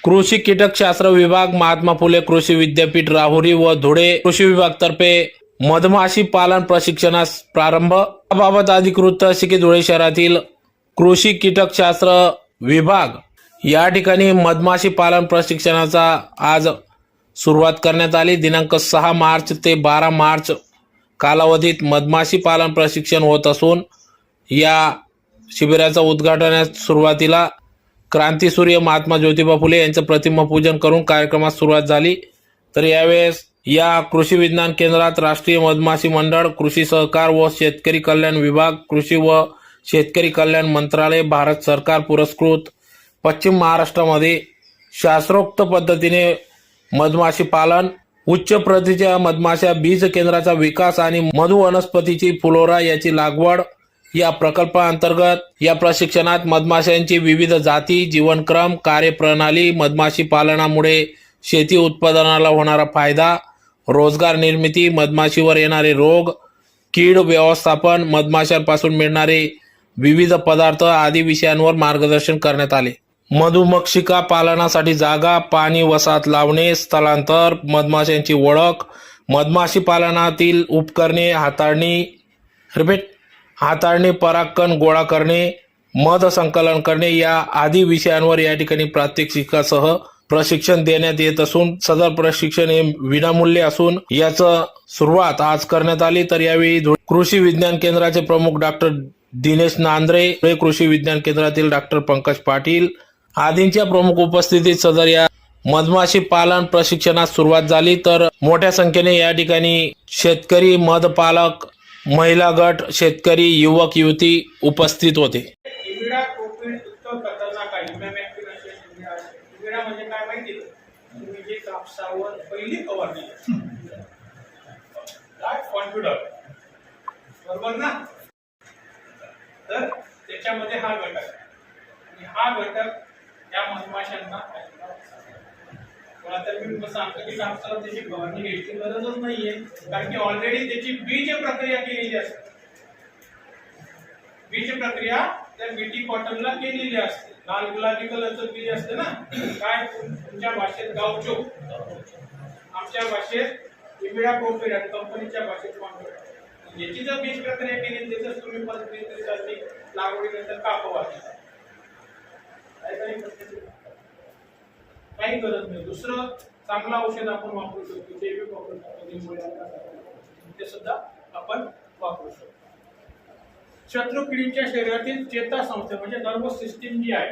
कृषी कीटकशास्त्र विभाग, महात्मा फुले कृषी विद्यापीठ राहुरी व धुळे कृषी विभाग तर्फे मधमाशी पालन प्रशिक्षणास प्रारंभ। याबाबत अधिकृत तहसील धुळे शहरातील कृषी कीटकशास्त्र विभाग या ठिकाणी मधमाशी पालन प्रशिक्षणाचा आज सुरुवात करण्यात आली। दिनांक 6 मार्च ते 12 मार्च कालावधीत मधमाशी पालन प्रशिक्षण होत असून या शिबिराचा उद्घाटनास सुरुवातीला क्रांतीसूर्य महात्मा ज्योतिबा फुले यांचं प्रतिमा पूजन करून कार्यक्रमास सुरुवात झाली। तर यावेळेस या कृषी विज्ञान केंद्रात राष्ट्रीय मधमाशी मंडळ, कृषी सहकार व शेतकरी कल्याण विभाग, कृषी व शेतकरी कल्याण मंत्रालय, भारत सरकार पुरस्कृत पश्चिम महाराष्ट्रामध्ये शास्त्रोक्त पद्धतीने मधमाशी पालन, उच्च प्रतीच्या मधमाशा बीज केंद्राचा विकास आणि मधु वनस्पतीची फ्लोरा याची लागवड या प्रकल्पाअंतर्गत या प्रशिक्षणात मधमाशांची विविध जाती, जीवनक्रम, कार्यप्रणाली, मधमाशी पालनामुळे शेती उत्पादनाला होणारा फायदा, रोजगार निर्मिती, मधमाशीवर येणारे रोग, कीड व्यवस्थापन, मधमाशांपासून मिळणारे विविध पदार्थ आदी विषयांवर मार्गदर्शन करण्यात आले। मधुमक्षिका पालनासाठी जागा, पाणी, वसाहत लावणे, स्थलांतर, मधमाशांची ओळख, मधमाशी पालनातील उपकरणे, हाताळणी, परागकण गोळा करणे, मध संकलन करणे या आदी विषयांवर या ठिकाणी प्रात्यक्षिकासह प्रशिक्षण देण्यात येत असून सदर प्रशिक्षण हे विनामूल्य असून याचं सुरुवात आज करण्यात आली। तर यावेळी कृषी विज्ञान केंद्राचे प्रमुख डॉक्टर दिनेश नांद्रे, कृषी विज्ञान केंद्रातील डॉक्टर पंकज पाटील आदींच्या प्रमुख उपस्थितीत सदर या मधमाशी पालन प्रशिक्षणास सुरुवात झाली। तर मोठ्या संख्येने या ठिकाणी शेतकरी, मधपालक, महिला गट, शेतकरी, युवक युवती उपस्थित होते। इमिडा कोविड उत्तर खतरनाक आहे। इमिडा म्हणजे काय माहिती आहे? तुम्ही जे कापसावर पहिली फवारणी काय कॉन्फिडंट बरोबर ना, तर त्याच्यामध्ये हा घटक आणि हा घटक त्या मधमाशांना तर मी सांगतो की कापसाला त्याची फवारणी घ्यायची गरजच नाहीये, कारण की ऑलरेडी त्याची बीज प्रक्रिया केलेली असते। बीज प्रक्रिया त्या बीटी कॉटनला केलेली असते। लाल गुलाबी कलरचं बीज असते ना, काय तुमच्या भाषेत गावचो, आमच्या भाषेत इमिडा प्रोफिड, कंपनीच्या भाषेत कॉन्फिडंट। याची जर बीज प्रक्रिया केली त्याचं तुम्ही पद्धतीने लागवडीनंतर कापवा, काही गरज नाही। दुसरं चांगलं औषध आपण वापरू शकतो, जैविक वापरू शकतो, ते सुद्धा आपण वापरू शकतो। शत्रू किडींच्या शरीरातील चेतासंस्था म्हणजे नर्वस सिस्टीम जी आहे